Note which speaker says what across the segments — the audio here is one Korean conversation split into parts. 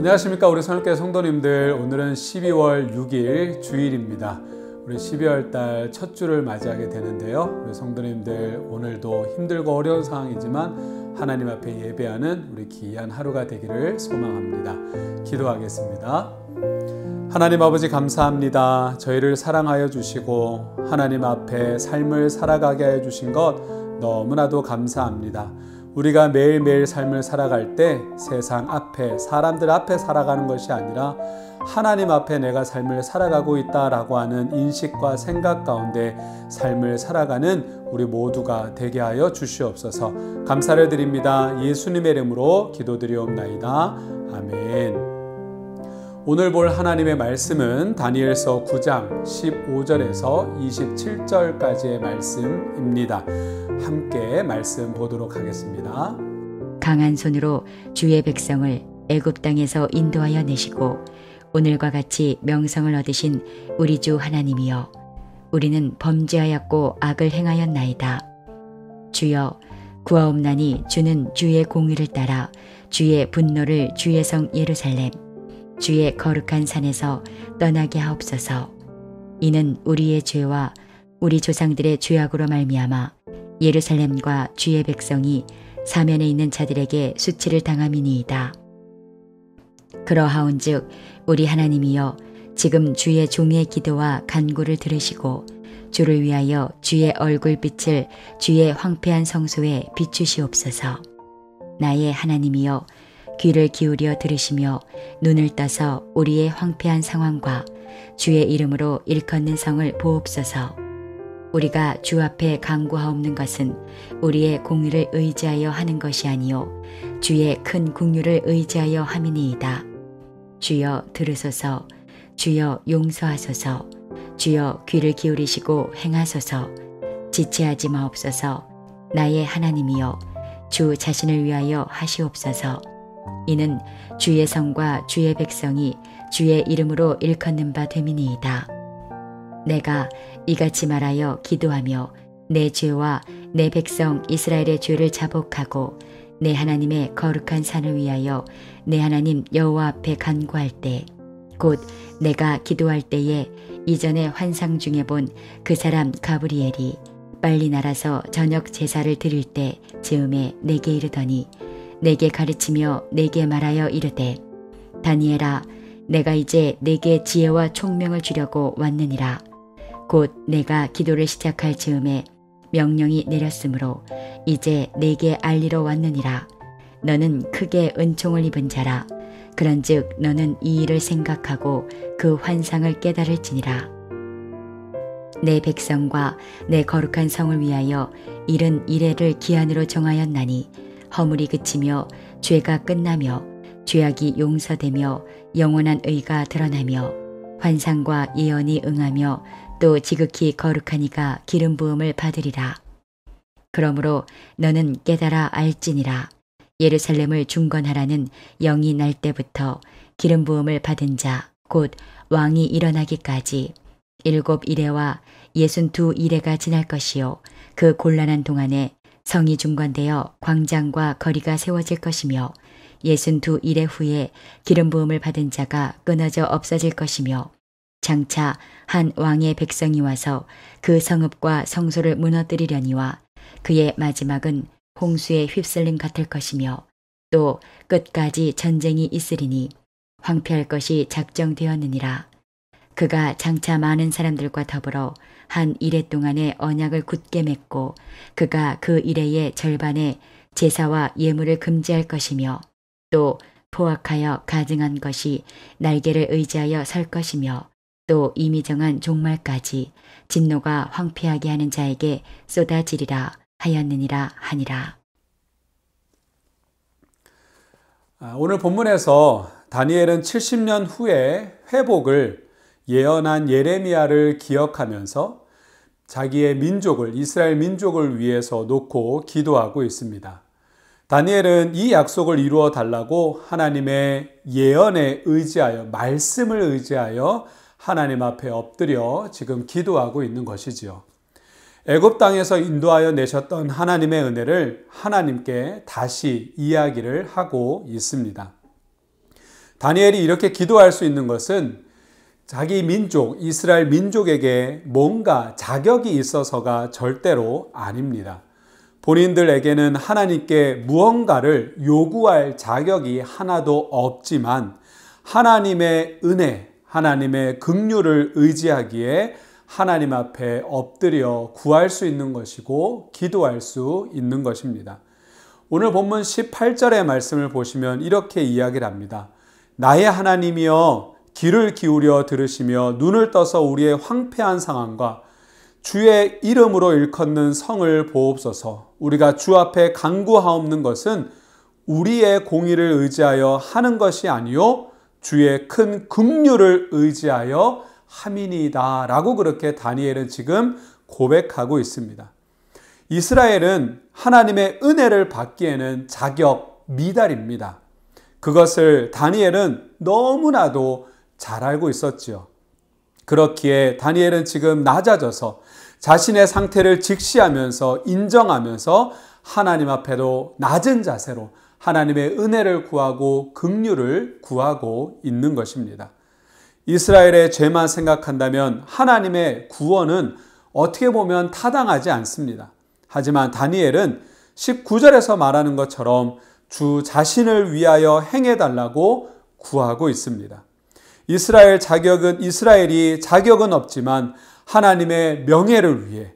Speaker 1: 안녕하십니까 우리 선교회 성도님들. 오늘은 12월 6일 주일입니다. 우리 12월 달 첫 주를 맞이하게 되는데요. 우리 성도님들 오늘도 힘들고 어려운 상황이지만 하나님 앞에 예배하는 우리 귀한 하루가 되기를 소망합니다. 기도하겠습니다. 하나님 아버지 감사합니다. 저희를 사랑하여 주시고 하나님 앞에 삶을 살아가게 하여 주신 것 너무나도 감사합니다. 우리가 매일매일 삶을 살아갈 때 세상 앞에, 사람들 앞에 살아가는 것이 아니라 하나님 앞에 내가 삶을 살아가고 있다라고 하는 인식과 생각 가운데 삶을 살아가는 우리 모두가 되게 하여 주시옵소서. 감사를 드립니다. 예수님의 이름으로 기도드리옵나이다. 아멘. 오늘 볼 하나님의 말씀은 다니엘서 9장 15절에서 27절까지의 말씀입니다. 함께 말씀 보도록 하겠습니다.
Speaker 2: 강한 손으로 주의 백성을 애굽 땅에서 인도하여 내시고 오늘과 같이 명성을 얻으신 우리 주 하나님이여, 우리는 범죄하였고 악을 행하였나이다. 주여, 구하옵나니 주는 주의 공의를 따라 주의 분노를 주의 성 예루살렘 주의 거룩한 산에서 떠나게 하옵소서. 이는 우리의 죄와 우리 조상들의 죄악으로 말미암아 예루살렘과 주의 백성이 사면에 있는 자들에게 수치를 당함이니이다. 그러하온즉 우리 하나님이여, 지금 주의 종의 기도와 간구를 들으시고 주를 위하여 주의 얼굴빛을 주의 황폐한 성소에 비추시옵소서. 나의 하나님이여, 귀를 기울여 들으시며 눈을 떠서 우리의 황폐한 상황과 주의 이름으로 일컫는 성을 보옵소서. 우리가 주 앞에 간구하옵는 것은 우리의 공의를 의지하여 하는 것이 아니요 주의 큰 긍휼을 의지하여 함이니이다. 주여 들으소서. 주여 용서하소서. 주여 귀를 기울이시고 행하소서. 지체하지 마옵소서. 나의 하나님이여, 주 자신을 위하여 하시옵소서. 이는 주의 성과 주의 백성이 주의 이름으로 일컫는 바 됨이니이다. 내가 이같이 말하여 기도하며 내 죄와 내 백성 이스라엘의 죄를 자복하고 내 하나님의 거룩한 산을 위하여 내 하나님 여호와 앞에 간구할 때, 곧 내가 기도할 때에 이전에 환상 중에 본 그 사람 가브리엘이 빨리 날아서 저녁 제사를 드릴 때 즈음에 내게 이르더니, 내게 가르치며 내게 말하여 이르되, 다니엘아, 내가 이제 내게 지혜와 총명을 주려고 왔느니라. 곧 내가 기도를 시작할 즈음에 명령이 내렸으므로 이제 내게 알리러 왔느니라. 너는 크게 은총을 입은 자라. 그런즉 너는 이 일을 생각하고 그 환상을 깨달을지니라. 내 백성과 내 거룩한 성을 위하여 이른 이래를 기한으로 정하였나니 허물이 그치며 죄가 끝나며 죄악이 용서되며 영원한 의가 드러나며 환상과 예언이 응하며 또 지극히 거룩한 이가 기름 부음을 받으리라. 그러므로 너는 깨달아 알지니라. 예루살렘을 중건하라는 영이 날 때부터 기름 부음을 받은 자 곧 왕이 일어나기까지 7 이레와 62 이레가 지날 것이요, 그 곤란한 동안에 성이 중건되어 광장과 거리가 세워질 것이며 62 이레 후에 기름 부음을 받은 자가 끊어져 없어질 것이며, 장차 한 왕의 백성이 와서 그 성읍과 성소를 무너뜨리려니와 그의 마지막은 홍수에 휩쓸림 같을 것이며, 또 끝까지 전쟁이 있으리니 황폐할 것이 작정되었느니라. 그가 장차 많은 사람들과 더불어 한 이레 동안의 언약을 굳게 맺고 그가 그 이레의 절반에 제사와 예물을 금지할 것이며, 또 포악하여 가증한 것이 날개를 의지하여 설 것이며, 또 이미 정한 종말까지 진노가 황폐하게 하는 자에게 쏟아지리라 하였느니라 하니라.
Speaker 1: 오늘 본문에서 다니엘은 70년 후에 회복을 예언한 예레미야를 기억하면서 자기의 민족을, 이스라엘 민족을 위해서 놓고 기도하고 있습니다. 다니엘은 이 약속을 이루어 달라고 하나님의 예언에 의지하여, 말씀을 의지하여 하나님 앞에 엎드려 지금 기도하고 있는 것이지요. 애굽 땅에서 인도하여 내셨던 하나님의 은혜를 하나님께 다시 이야기를 하고 있습니다. 다니엘이 이렇게 기도할 수 있는 것은 자기 민족, 이스라엘 민족에게 뭔가 자격이 있어서가 절대로 아닙니다. 본인들에게는 하나님께 무언가를 요구할 자격이 하나도 없지만 하나님의 은혜, 하나님의 긍휼을 의지하기에 하나님 앞에 엎드려 구할 수 있는 것이고 기도할 수 있는 것입니다. 오늘 본문 18절의 말씀을 보시면 이렇게 이야기를 합니다. 나의 하나님이여 귀를 기울여 들으시며 눈을 떠서 우리의 황폐한 상황과 주의 이름으로 일컫는 성을 보옵소서. 우리가 주 앞에 간구하옵는 것은 우리의 공의를 의지하여 하는 것이 아니요 주의 큰 긍휼을 의지하여 함이니이다 라고 그렇게 다니엘은 지금 고백하고 있습니다. 이스라엘은 하나님의 은혜를 받기에는 자격 미달입니다. 그것을 다니엘은 너무나도 잘 알고 있었지요. 그렇기에 다니엘은 지금 낮아져서 자신의 상태를 직시하면서 인정하면서 하나님 앞에도 낮은 자세로 하나님의 은혜를 구하고 긍휼을 구하고 있는 것입니다. 이스라엘의 죄만 생각한다면 하나님의 구원은 어떻게 보면 타당하지 않습니다. 하지만 다니엘은 19절에서 말하는 것처럼 주 자신을 위하여 행해달라고 구하고 있습니다. 이스라엘이 자격은 없지만 하나님의 명예를 위해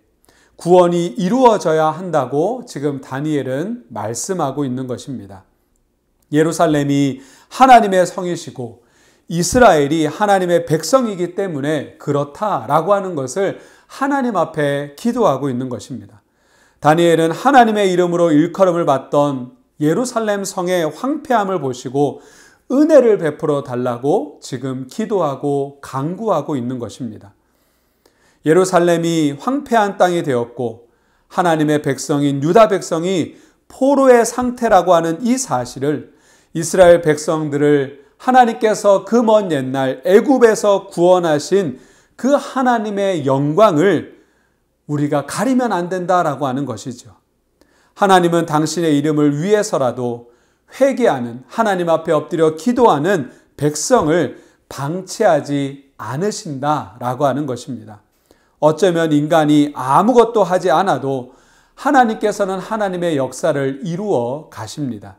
Speaker 1: 구원이 이루어져야 한다고 지금 다니엘은 말씀하고 있는 것입니다. 예루살렘이 하나님의 성이시고 이스라엘이 하나님의 백성이기 때문에 그렇다라고 하는 것을 하나님 앞에 기도하고 있는 것입니다. 다니엘은 하나님의 이름으로 일컬음을 받던 예루살렘 성의 황폐함을 보시고 은혜를 베풀어 달라고 지금 기도하고 간구하고 있는 것입니다. 예루살렘이 황폐한 땅이 되었고 하나님의 백성인 유다 백성이 포로의 상태라고 하는 이 사실을 이스라엘 백성들을 하나님께서 그 먼 옛날 애굽에서 구원하신 그 하나님의 영광을 우리가 가리면 안 된다라고 하는 것이죠. 하나님은 당신의 이름을 위해서라도 회개하는 하나님 앞에 엎드려 기도하는 백성을 방치하지 않으신다라고 하는 것입니다. 어쩌면 인간이 아무것도 하지 않아도 하나님께서는 하나님의 역사를 이루어 가십니다.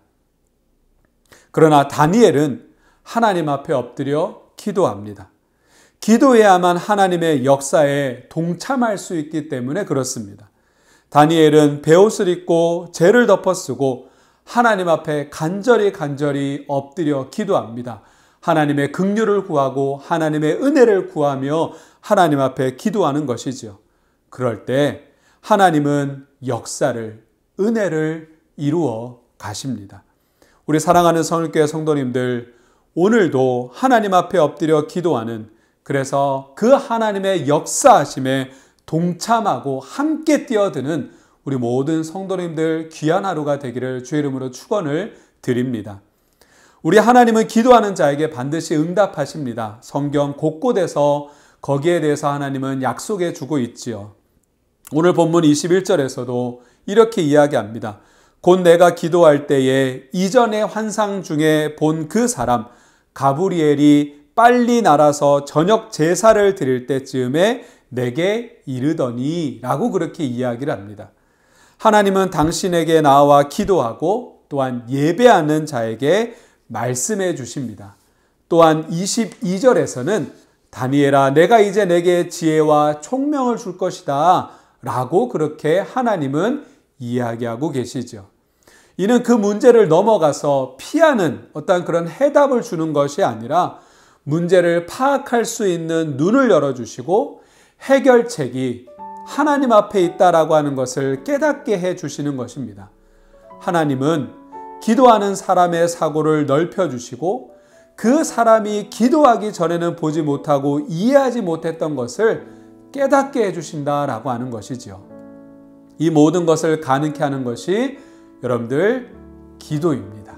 Speaker 1: 그러나 다니엘은 하나님 앞에 엎드려 기도합니다. 기도해야만 하나님의 역사에 동참할 수 있기 때문에 그렇습니다. 다니엘은 베옷을 입고 죄를 덮어쓰고 하나님 앞에 간절히 엎드려 기도합니다. 하나님의 긍휼을 구하고 하나님의 은혜를 구하며 하나님 앞에 기도하는 것이죠. 그럴 때 하나님은 역사를, 은혜를 이루어 가십니다. 우리 사랑하는 성일교회 성도님들, 오늘도 하나님 앞에 엎드려 기도하는, 그래서 그 하나님의 역사하심에 동참하고 함께 뛰어드는 우리 모든 성도님들 귀한 하루가 되기를 주의 이름으로 축원을 드립니다. 우리 하나님은 기도하는 자에게 반드시 응답하십니다. 성경 곳곳에서 거기에 대해서 하나님은 약속해 주고 있지요. 오늘 본문 21절에서도 이렇게 이야기합니다. 곧 내가 기도할 때에 이전의 환상 중에 본 그 사람 가브리엘이 빨리 날아서 저녁 제사를 드릴 때쯤에 내게 이르더니 라고 그렇게 이야기를 합니다. 하나님은 당신에게 나와 기도하고 또한 예배하는 자에게 말씀해 주십니다. 또한 22절에서는 다니엘아 내가 이제 내게 지혜와 총명을 줄 것이다 라고 그렇게 하나님은 이야기하고 계시죠. 이는 그 문제를 넘어가서 피하는 어떤 그런 해답을 주는 것이 아니라 문제를 파악할 수 있는 눈을 열어주시고 해결책이 하나님 앞에 있다라고 하는 것을 깨닫게 해주시는 것입니다. 하나님은 기도하는 사람의 사고를 넓혀주시고 그 사람이 기도하기 전에는 보지 못하고 이해하지 못했던 것을 깨닫게 해주신다라고 하는 것이지요. 이 모든 것을 가능케 하는 것이 여러분들 기도입니다.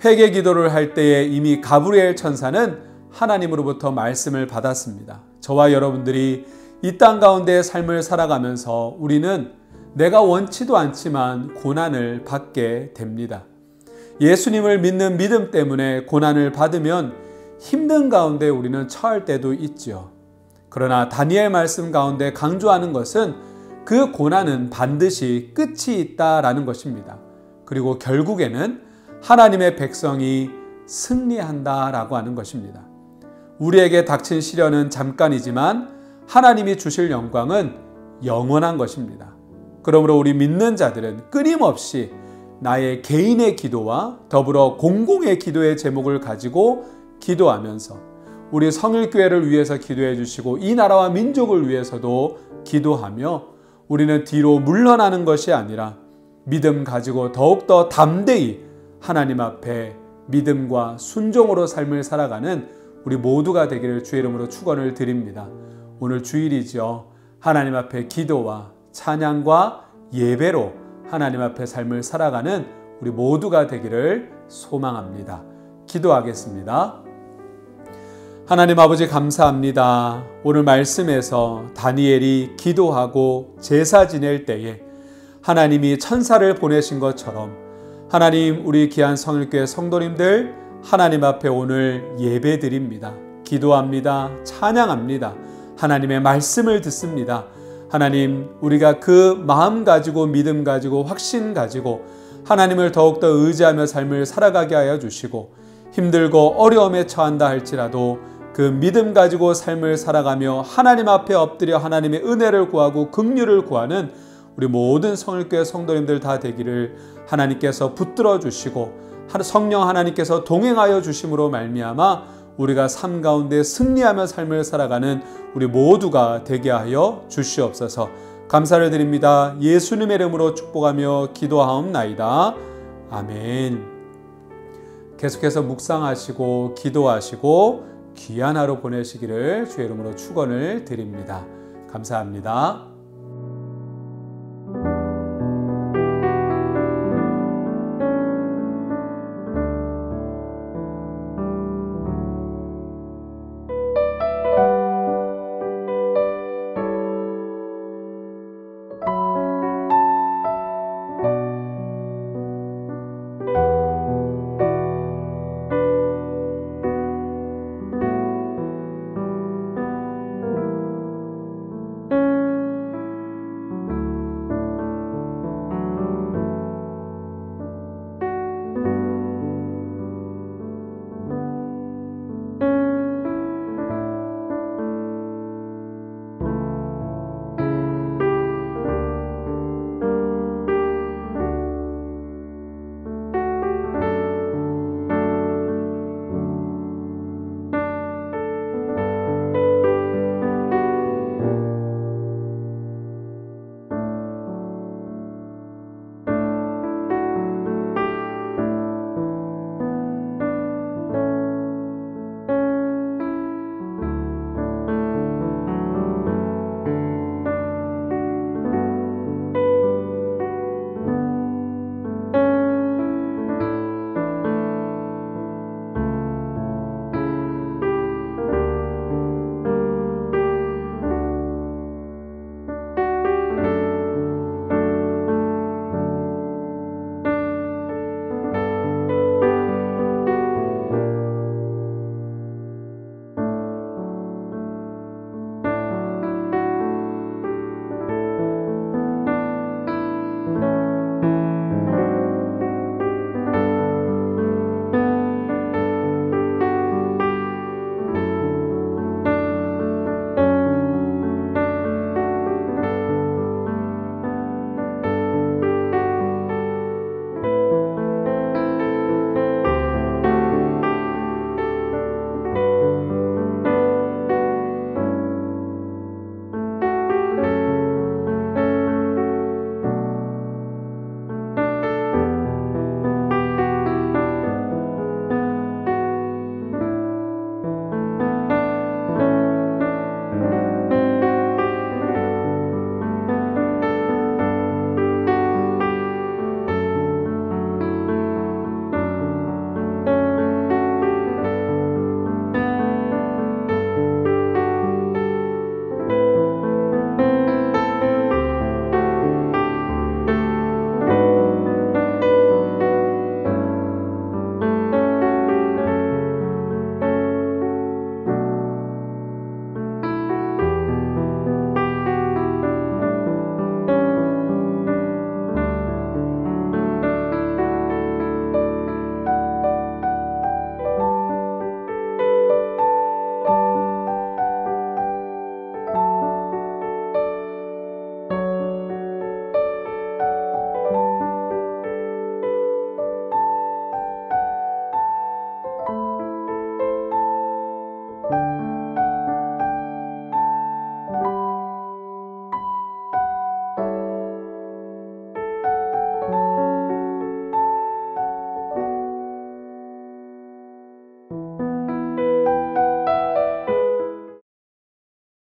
Speaker 1: 회개 기도를 할 때에 이미 가브리엘 천사는 하나님으로부터 말씀을 받았습니다. 저와 여러분들이 이 땅 가운데 삶을 살아가면서 우리는 내가 원치도 않지만 고난을 받게 됩니다. 예수님을 믿는 믿음 때문에 고난을 받으면 힘든 가운데 우리는 처할 때도 있지요. 그러나 다니엘 말씀 가운데 강조하는 것은 그 고난은 반드시 끝이 있다라는 것입니다. 그리고 결국에는 하나님의 백성이 승리한다라고 하는 것입니다. 우리에게 닥친 시련은 잠깐이지만 하나님이 주실 영광은 영원한 것입니다. 그러므로 우리 믿는 자들은 끊임없이 나의 개인의 기도와 더불어 공공의 기도의 제목을 가지고 기도하면서 우리 성일교회를 위해서 기도해 주시고 이 나라와 민족을 위해서도 기도하며 우리는 뒤로 물러나는 것이 아니라 믿음 가지고 더욱더 담대히 하나님 앞에 믿음과 순종으로 삶을 살아가는 우리 모두가 되기를 주의 이름으로 축원을 드립니다. 오늘 주일이죠. 하나님 앞에 기도와 찬양과 예배로 하나님 앞에 삶을 살아가는 우리 모두가 되기를 소망합니다. 기도하겠습니다. 하나님 아버지 감사합니다. 오늘 말씀에서 다니엘이 기도하고 제사 지낼 때에 하나님이 천사를 보내신 것처럼 하나님 우리 귀한 성일교회 성도님들 하나님 앞에 오늘 예배드립니다. 기도합니다. 찬양합니다. 하나님의 말씀을 듣습니다. 하나님 우리가 그 마음 가지고 믿음 가지고 확신 가지고 하나님을 더욱더 의지하며 삶을 살아가게 하여 주시고 힘들고 어려움에 처한다 할지라도 그 믿음 가지고 삶을 살아가며 하나님 앞에 엎드려 하나님의 은혜를 구하고 긍휼을 구하는 우리 모든 성일교회 성도님들 다 되기를 하나님께서 붙들어 주시고 성령 하나님께서 동행하여 주심으로 말미암아 우리가 삶 가운데 승리하며 삶을 살아가는 우리 모두가 되게 하여 주시옵소서. 감사를 드립니다. 예수님의 이름으로 축복하며 기도하옵나이다. 아멘. 계속해서 묵상하시고 기도하시고 귀한 하루 보내시기를 주의 이름으로 축원을 드립니다. 감사합니다.